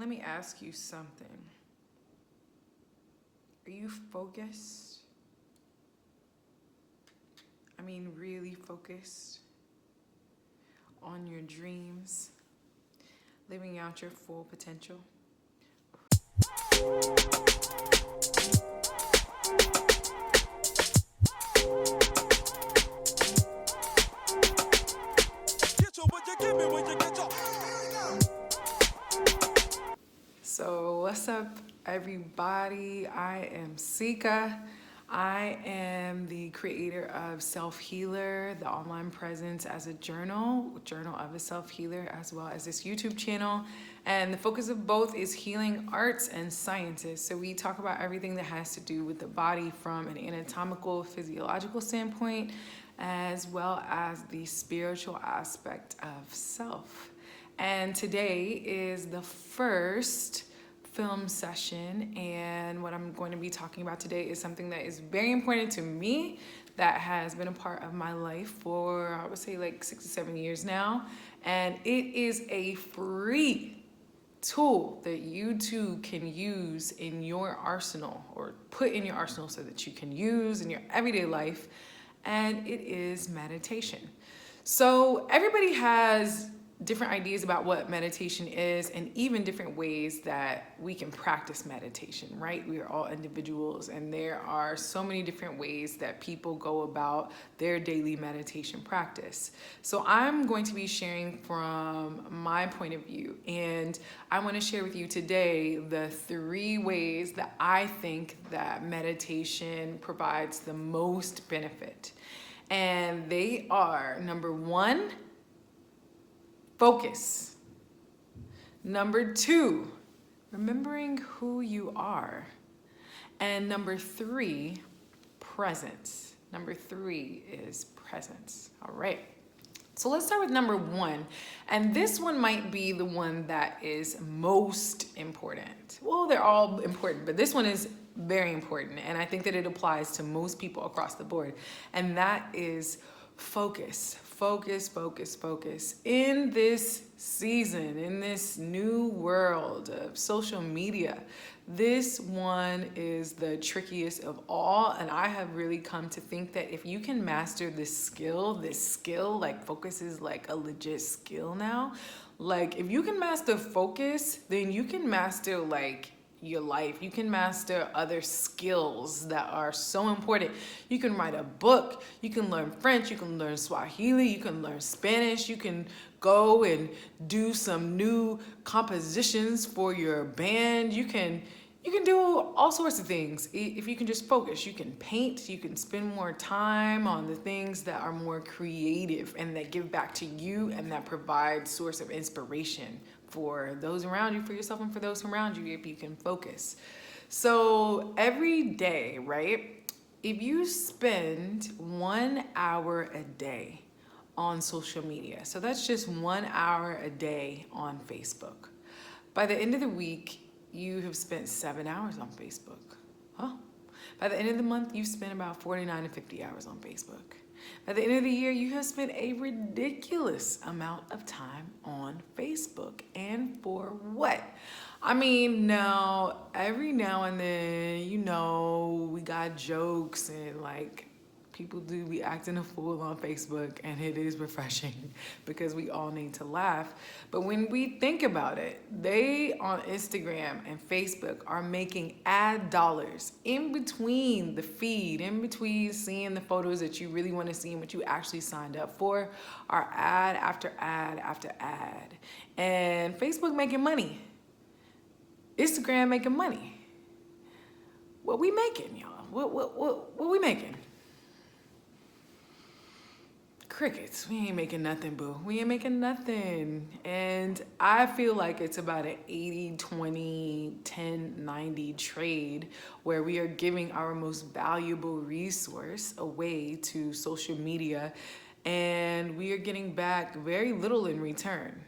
Let me ask you something. Are you focused? I mean, really focused on your dreams, living out your full potential? So what's up, everybody? I am Sika. I am the creator of SelfHealer, the online presence as a journal of a self-healer, as well as this YouTube channel. And the focus of both is healing arts and sciences. So we talk about everything that has to do with the body from an anatomical, physiological standpoint, as well as the spiritual aspect of self. And today is the first film session, and what I'm going to be talking about today is something that is very important to me, that has been a part of my life for, I would say, like 6 to 7 years now. And it is a free tool that you too can use in your arsenal, or put in your arsenal so that you can use in your everyday life, and it is meditation. So everybody has different ideas about what meditation is, and even different ways that we can practice meditation, right? We are all individuals, and there are so many different ways that people go about their daily meditation practice. So I'm going to be sharing from my point of view, and I want to share with you today the 3 ways that I think that meditation provides the most benefit. And they are, number 1, focus. Number 2, remembering who you are. And number 3, presence. Number 3 is presence. All right. So let's start with number 1. And this one might be the one that is most important. Well, they're all important, but this one is very important. And I think that it applies to most people across the board. And that is focus. Focus, focus, focus. In this season, in this new world of social media, this one is the trickiest of all. And I have really come to think that if you can master this skill, like focus is like a legit skill now. Like if you can master focus, then you can master like your life. You can master other skills that are so important. You can write a book, you can learn French, you can learn Swahili, you can learn Spanish, you can go and do some new compositions for your band. You can do all sorts of things. If you can just focus, you can paint, you can spend more time on the things that are more creative and that give back to you and that provide source of inspiration for those around you, for yourself, and for those around you, if you can focus. So every day, right, if you spend 1 hour a day on social media, so that's just 1 hour a day on Facebook, by the end of the week, you have spent 7 hours on Facebook. Huh? By the end of the month, you've spent about 49 to 50 hours on Facebook. By the end of the year, you have spent a ridiculous amount of time on Facebook. And for what? I mean, now, every now and then, we got jokes and like people do be acting a fool on Facebook, and it is refreshing because we all need to laugh. But when we think about it, they on Instagram and Facebook are making ad dollars in between the feed, in between seeing the photos that you really want to see and what you actually signed up for, are ad after ad after ad. And Facebook making money. Instagram making money. What we making, y'all? What we making? Crickets. We ain't making nothing, boo. We ain't making nothing. And I feel like it's about an 80-20, 10-90 trade where we are giving our most valuable resource away to social media, and we are getting back very little in return.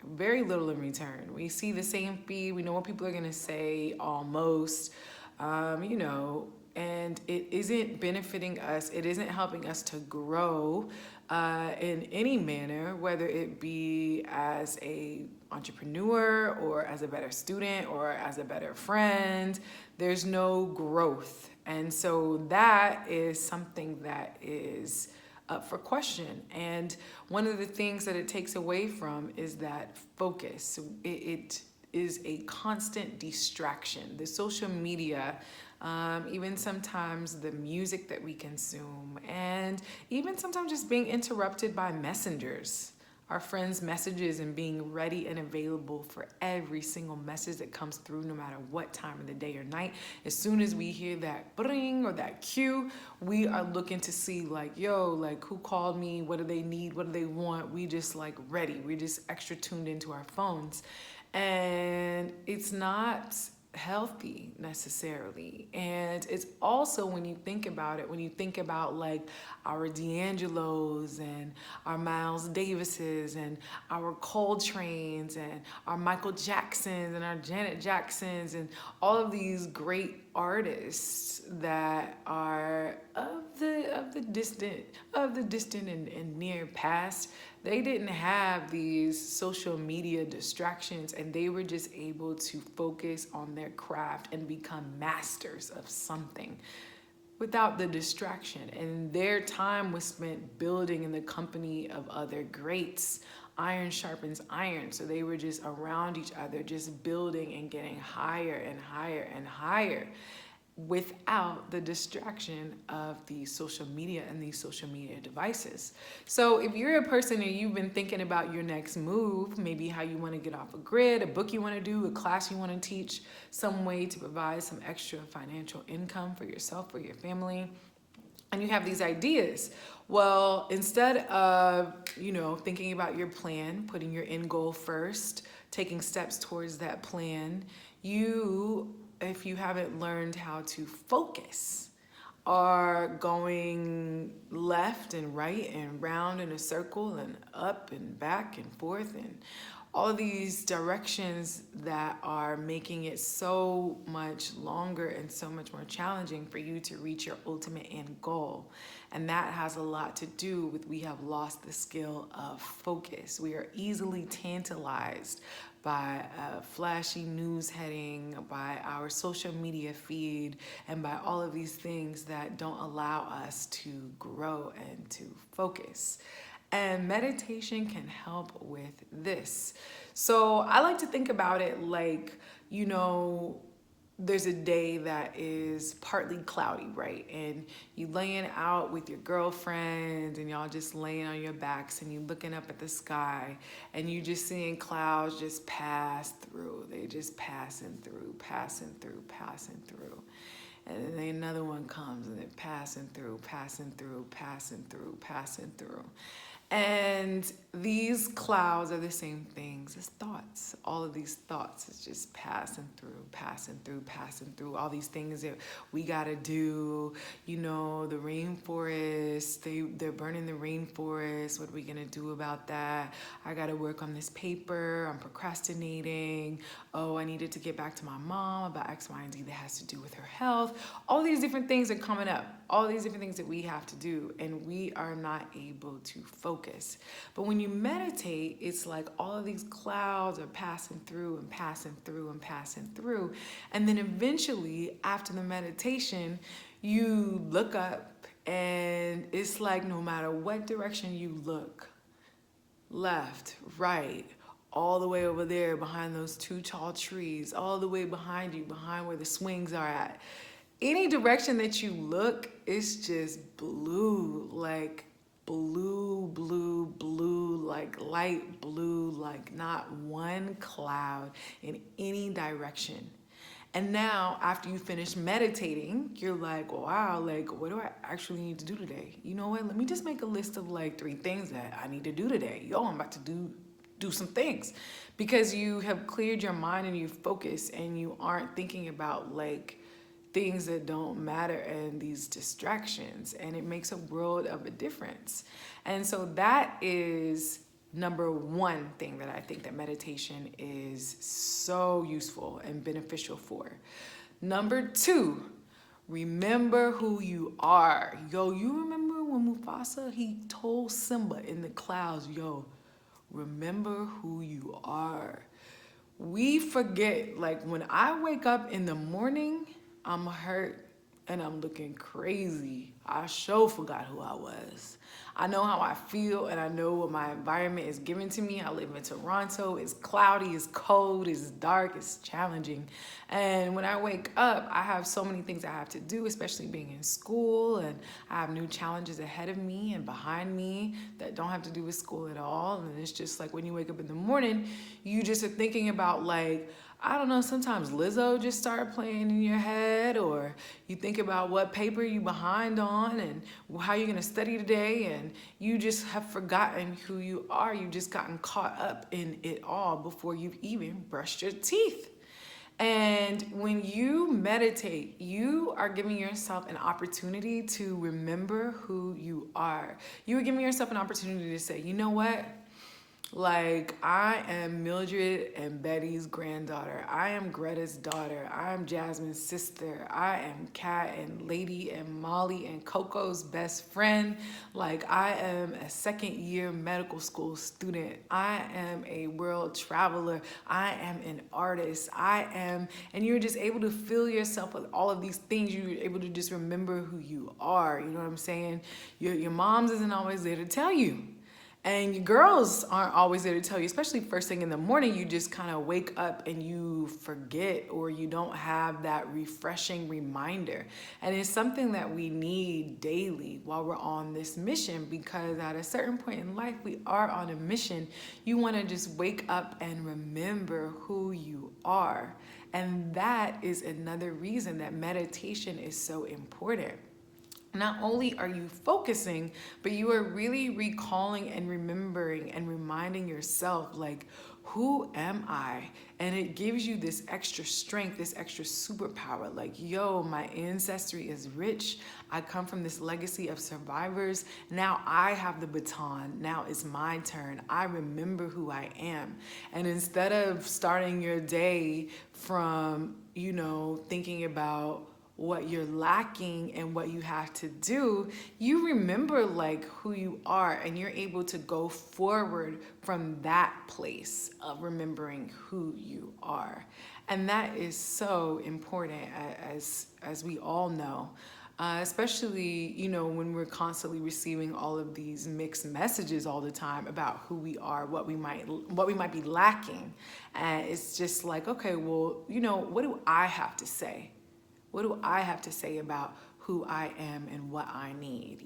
Very little in return. We see the same feed. We know what people are going to say almost, and it isn't benefiting us. It isn't helping us to grow in any manner, whether it be as a entrepreneur or as a better student or as a better friend. There's no growth. And so that is something that is up for question. And one of the things that it takes away from is that focus. It is a constant distraction. The social media, even sometimes the music that we consume, and even sometimes just being interrupted by messengers, our friends' messages, and being ready and available for every single message that comes through, no matter what time of the day or night. As soon as we hear that bring or that cue, we are looking to see like, yo, like who called me? What do they need? What do they want? We just like ready. We're just extra tuned into our phones. And it's not healthy necessarily. And it's also, when you think about it, when you think about like our D'Angelos and our Miles Davises and our Coltrane's and our Michael Jacksons and our Janet Jacksons and all of these great artists that are of the distant and near past, they didn't have these social media distractions, and they were just able to focus on their craft and become masters of something without the distraction. And their time was spent building in the company of other greats. Iron sharpens iron. So they were just around each other, just building and getting higher and higher and higher, without the distraction of the social media and these social media devices. So if you're a person and you've been thinking about your next move, maybe how you want to get off a grid, a book you want to do, a class you want to teach, some way to provide some extra financial income for yourself or your family, and you have these ideas, well, instead of, thinking about your plan, putting your end goal first, taking steps towards that plan, if you haven't learned how to focus, are going left and right and round in a circle and up and back and forth and all these directions that are making it so much longer and so much more challenging for you to reach your ultimate end goal. And that has a lot to do with, we have lost the skill of focus. We are easily tantalized by a flashy news heading, by our social media feed, and by all of these things that don't allow us to grow and to focus. And meditation can help with this. So I like to think about it like, there's a day that is partly cloudy, right? And you laying out with your girlfriend and y'all just laying on your backs and you looking up at the sky and you just seeing clouds just pass through. They just passing through. And then another one comes and they're passing through. And these clouds are the same things as thoughts. All of these thoughts is just passing through. All these things that we gotta do. The rainforest, they're burning the rainforest. What are we gonna do about that? I gotta work on this paper. I'm procrastinating. Oh, I needed to get back to my mom about X, Y, and Z that has to do with her health. All these different things are coming up. All these different things that we have to do, and we are not able to focus. But when you meditate, it's like all of these clouds are passing through. And then eventually, after the meditation, you look up and it's like no matter what direction you look, left, right, all the way over there behind those two tall trees, all the way behind you, behind where the swings are at, any direction that you look, it's just blue, like like light blue, like not one cloud in any direction. And now, after you finish meditating, you're like, wow, like, what do I actually need to do today? You know what? Let me just make a list of like 3 things that I need to do today. I'm about to do some things, because you have cleared your mind and you focus and you aren't thinking about like things that don't matter and these distractions, and it makes a world of a difference. And so that is number 1 thing that I think that meditation is so useful and beneficial for. Number 2, remember who you are. You remember when Mufasa, he told Simba in the clouds, yo, remember who you are. We forget, like when I wake up in the morning, I'm hurt and I'm looking crazy. I sure forgot who I was. I know how I feel and I know what my environment is giving to me. I live in Toronto. It's cloudy, it's cold, it's dark, it's challenging. And when I wake up, I have so many things I have to do, especially being in school. And I have new challenges ahead of me and behind me that don't have to do with school at all. And it's just like when you wake up in the morning, you just are thinking about like, I don't know, sometimes Lizzo just started playing in your head, or you think about what paper you behind on and how you're gonna study today, and you just have forgotten who you are. You've just gotten caught up in it all before you've even brushed your teeth. And when you meditate, you are giving yourself an opportunity to remember who you are. You are giving yourself an opportunity to say, you know what? Like, I am Mildred and Betty's granddaughter. I am Greta's daughter. I am Jasmine's sister. I am Kat and Lady and Molly and Coco's best friend. Like, I am a second-year medical school student. I am a world traveler. I am an artist. And you're just able to fill yourself with all of these things. You're able to just remember who you are. You know what I'm saying? Your moms isn't always there to tell you. And your girls aren't always there to tell you, especially first thing in the morning. You just kind of wake up and you forget, or you don't have that refreshing reminder. And it's something that we need daily while we're on this mission, because at a certain point in life, we are on a mission. You want to just wake up and remember who you are. And that is another reason that meditation is so important. Not only are you focusing, but you are really recalling and remembering and reminding yourself, like, who am I? And it gives you this extra strength, this extra superpower. Like, yo, my ancestry is rich. I come from this legacy of survivors. Now I have the baton. Now it's my turn. I remember who I am. And instead of starting your day from, thinking about what you're lacking and what you have to do, you remember like who you are, and you're able to go forward from that place of remembering who you are. And that is so important, as we all know. Especially, when we're constantly receiving all of these mixed messages all the time about who we are, what we might be lacking. And it's just like, okay, well, what do I have to say? What do I have to say about who I am and what I need?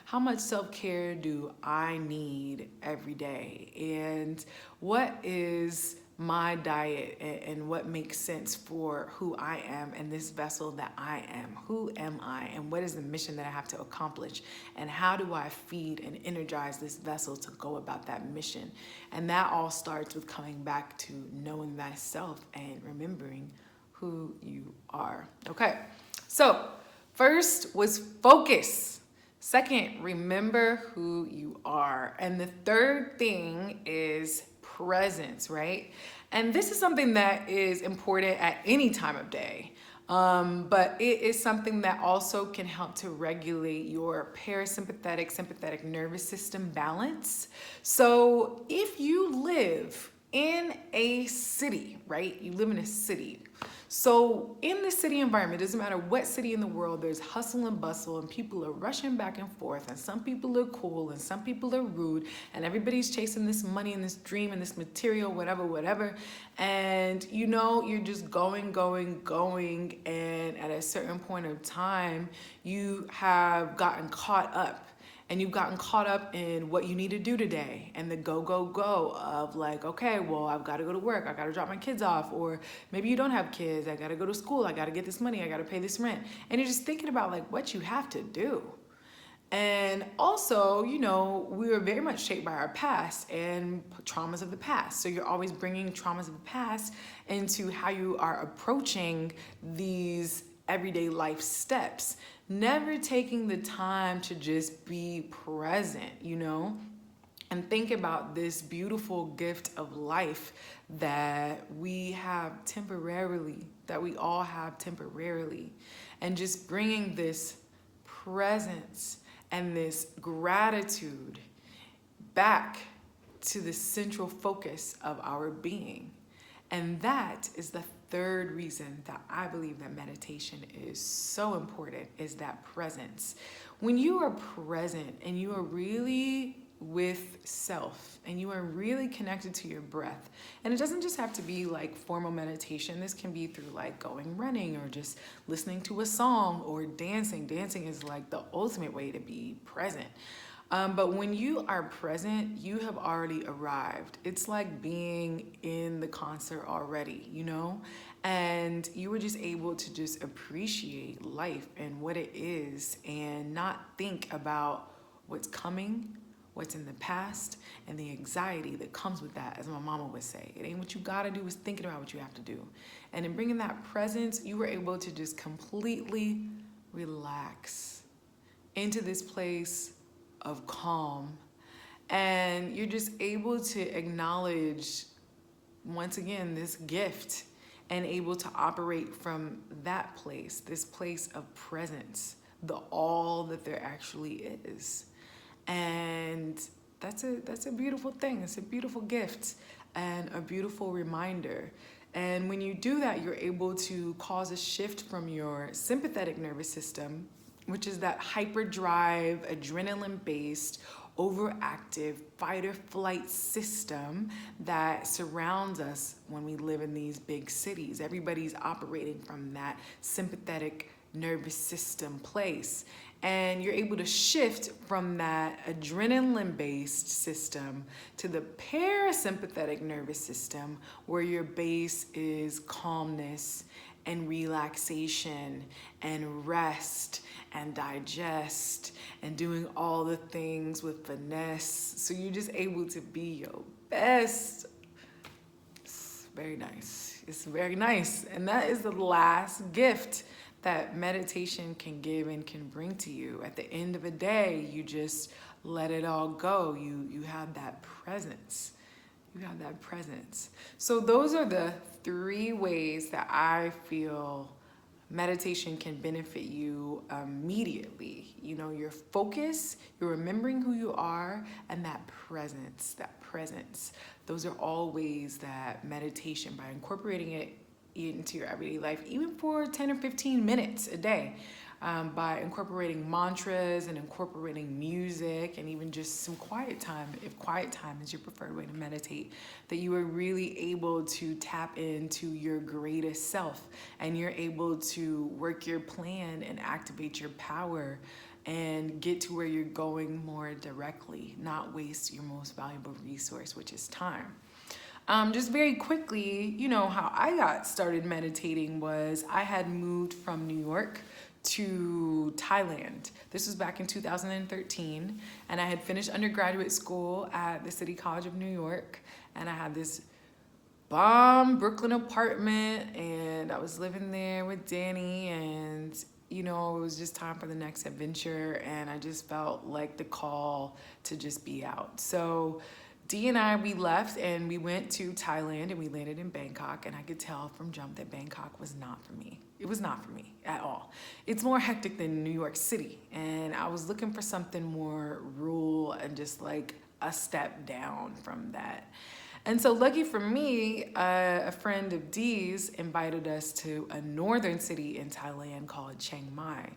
How much self-care do I need every day? And what is my diet and what makes sense for who I am and this vessel that I am? Who am I, and what is the mission that I have to accomplish? And how do I feed and energize this vessel to go about that mission? And that all starts with coming back to knowing thyself and remembering who you are. Okay, so first was focus. Second, remember who you are. And the third thing is presence, right? And this is something that is important at any time of day. But it is something that also can help to regulate your parasympathetic, sympathetic nervous system balance. So if you live in a city, right? You live in a city. So in the city environment, it doesn't matter what city in the world, there's hustle and bustle, and people are rushing back and forth, and some people are cool and some people are rude, and everybody's chasing this money and this dream and this material, whatever. And you're just going. And at a certain point of time, you have gotten caught up. And you've gotten caught up in what you need to do today, and the go of like, okay, well, I've got to go to work. I got to drop my kids off. Or maybe you don't have kids. I got to go to school. I got to get this money. I got to pay this rent. And you're just thinking about like what you have to do. And also, we were very much shaped by our past and traumas of the past. So you're always bringing traumas of the past into how you are approaching these everyday life steps, never taking the time to just be present, and think about this beautiful gift of life that we have temporarily, that we all have temporarily, and just bringing this presence and this gratitude back to the central focus of our being. And that is the third reason that I believe that meditation is so important, is that presence. When you are present and you are really with self and you are really connected to your breath, and it doesn't just have to be like formal meditation. This can be through like going running or just listening to a song or dancing. Dancing is like the ultimate way to be present. But when you are present, you have already arrived. It's like being in the concert already, you know? And you were just able to just appreciate life and what it is and not think about what's coming, what's in the past, and the anxiety that comes with that, as my mama would say. It ain't what you gotta do, it's thinking about what you have to do. And in bringing that presence, you were able to just completely relax into this place of calm, and you're just able to acknowledge once again this gift and able to operate from that place, this place of presence, the all that there actually is. And that's a beautiful thing. It's a beautiful gift and a beautiful reminder. And when you do that, you're able to cause a shift from your sympathetic nervous system, which is that hyperdrive, adrenaline-based, overactive fight or flight system that surrounds us when we live in these big cities. Everybody's operating from that sympathetic nervous system place. And you're able to shift from that adrenaline-based system to the parasympathetic nervous system, where your base is calmness and relaxation and rest and digest and doing all the things with finesse. So you're just able to be your best. It's very nice. It's very nice. And that is the last gift that meditation can give and can bring to you. At the end of the day, you just let it all go. You have that presence. You have that presence. So those are the 3 ways that I feel meditation can benefit you immediately. You know, your focus, you're remembering who you are, and that presence, Those are all ways that meditation, by incorporating it into your everyday life, even for 10 or 15 minutes a day, by incorporating mantras and incorporating music and even just some quiet time, if quiet time is your preferred way to meditate, that you are really able to tap into your greatest self, and you're able to work your plan and activate your power and get to where you're going more directly, not waste your most valuable resource, which is time. Just very quickly, you know, how I got started meditating was I had moved from New York to Thailand. This was back in 2013, and I had finished undergraduate school at the City College of New York, and I had this bomb Brooklyn apartment, and I was living there with Danny, and you know, it was just time for the next adventure, and I just felt like the call to just be out. So Dee and I, we left and we went to Thailand, and we landed in Bangkok, and I could tell from jump that Bangkok was not for me. It was not for me at all. It's more hectic than New York City, and I was looking for something more rural and just like a step down from that. And so lucky for me, a friend of Dee's invited us to a northern city in Thailand called Chiang Mai.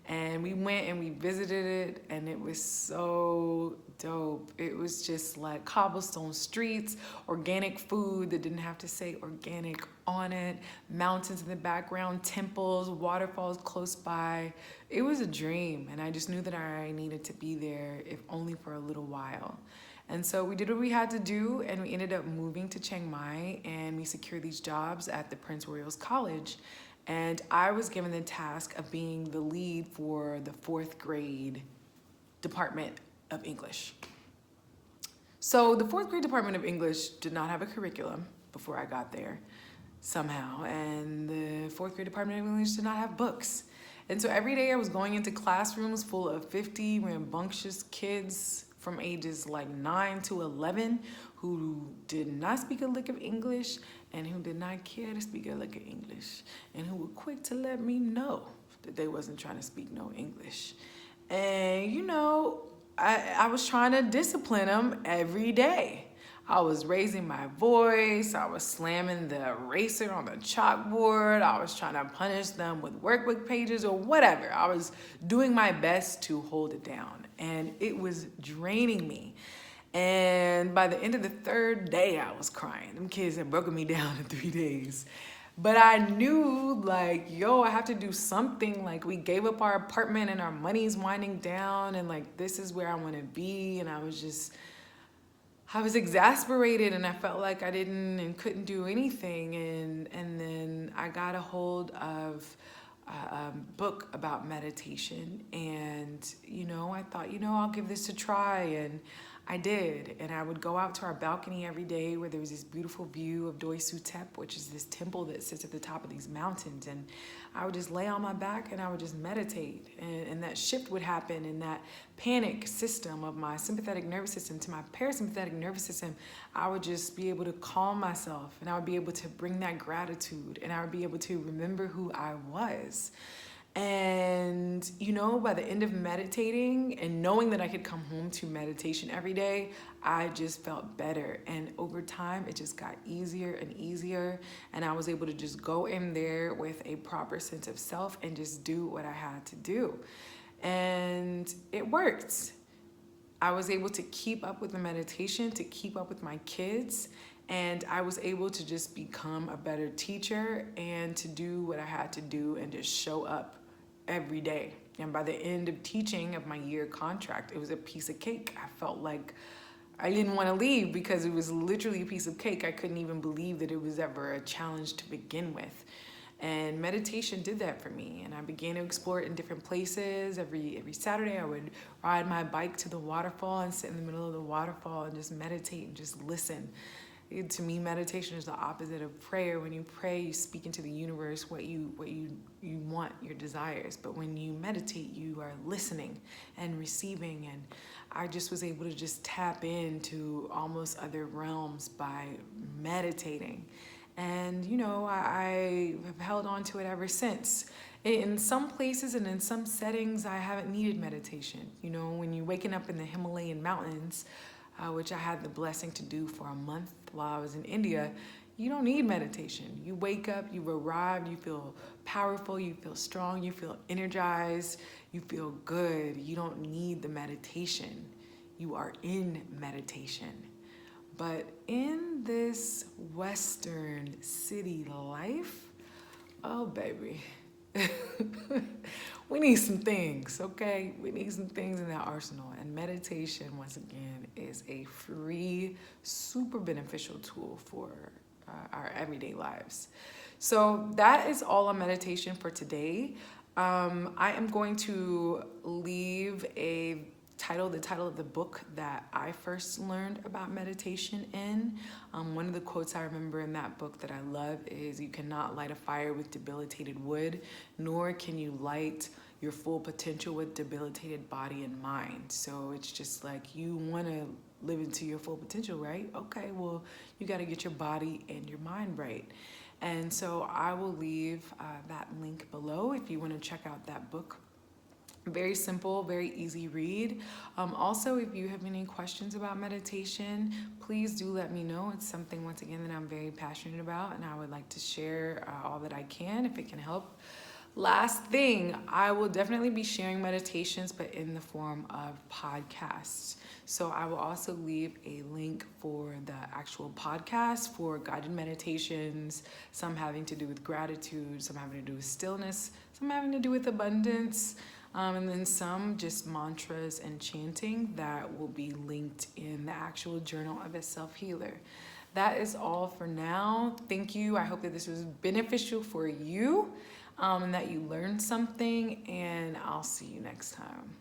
And we went and we visited it, and it was so dope. It was just like cobblestone streets, organic food that didn't have to say organic on it, mountains in the background, temples, waterfalls close by. It was a dream, and I just knew that I needed to be there, if only for a little while. And so we did what we had to do, and we ended up moving to Chiang Mai, and we secured these jobs at the Prince Royal's College. And I was given the task of being the lead for the 4th grade Department of English. So the 4th grade Department of English did not have a curriculum before I got there somehow. And the 4th grade Department of English did not have books. And so every day I was going into classrooms full of 50 rambunctious kids from ages like 9 to 11 who did not speak a lick of English and who did not care to speak a lick of English, and who were quick to let me know that they wasn't trying to speak no English. And, I was trying to discipline him every day. I was raising my voice. I was slamming the eraser on the chalkboard. I was trying to punish them with workbook pages or whatever. I was doing my best to hold it down. And it was draining me. And by the end of the third day, I was crying. Them kids had broken me down in 3 days. But I knew, like, I have to do something. Like, we gave up our apartment and our money's winding down, and like, this is where I want to be. And I was exasperated, and I felt like I didn't and couldn't do anything. And then I got a hold of a book about meditation, and I thought, I'll give this a try, and I did. And I would go out to our balcony every day where there was this beautiful view of Doi Sutep, which is this temple that sits at the top of these mountains. And I would just lay on my back and I would just meditate. And that shift would happen, and that panic system of my sympathetic nervous system to my parasympathetic nervous system, I would just be able to calm myself, and I would be able to bring that gratitude, and I would be able to remember who I was. And, by the end of meditating and knowing that I could come home to meditation every day, I just felt better. And over time, it just got easier and easier. And I was able to just go in there with a proper sense of self and just do what I had to do. And it worked. I was able to keep up with the meditation, to keep up with my kids. And I was able to just become a better teacher and to do what I had to do and just show up every day. And by the end of teaching of my year contract, it was a piece of cake. I felt like I didn't want to leave because it was literally a piece of cake. I couldn't even believe that it was ever a challenge to begin with. And meditation did that for me. And I began to explore it in different places. Every Saturday, I would ride my bike to the waterfall and sit in the middle of the waterfall and just meditate and just listen. To me, meditation is the opposite of prayer. When you pray, you speak into the universe what you want, your desires. But when you meditate, you are listening and receiving. And I just was able to just tap into almost other realms by meditating. And, I have held on to it ever since. In some places and in some settings, I haven't needed meditation. When you're waking up in the Himalayan mountains, which I had the blessing to do for a month while I was in India, you don't need meditation. You wake up, you've arrived, you feel powerful, you feel strong, you feel energized, you feel good. You don't need the meditation. You are in meditation. But in this Western city life, oh baby, we need some things, okay? We need some things in that arsenal. And meditation, once again, is a free, super beneficial tool for our everyday lives. So that is all on meditation for today. I am going to leave the title of the book that I first learned about meditation in. One of the quotes I remember in that book that I love is, "You cannot light a fire with debilitated wood, nor can you light your full potential with debilitated body and mind." So it's just like, you want to live into your full potential, right? Okay, well, you got to get your body and your mind right. And so I will leave that link below if you want to check out that book. Very simple, very easy read. Also, if you have any questions about meditation, please do let me know. It's something, once again, that I'm very passionate about, and I would like to share all that I can if it can help. Last thing, I will definitely be sharing meditations, but in the form of podcasts. So I will also leave a link for the actual podcast for guided meditations, some having to do with gratitude, some having to do with stillness, some having to do with abundance, and then some just mantras and chanting that will be linked in the actual journal of a self-healer. That is all for now. Thank you. I hope that this was beneficial for you, and that you learned something, and I'll see you next time.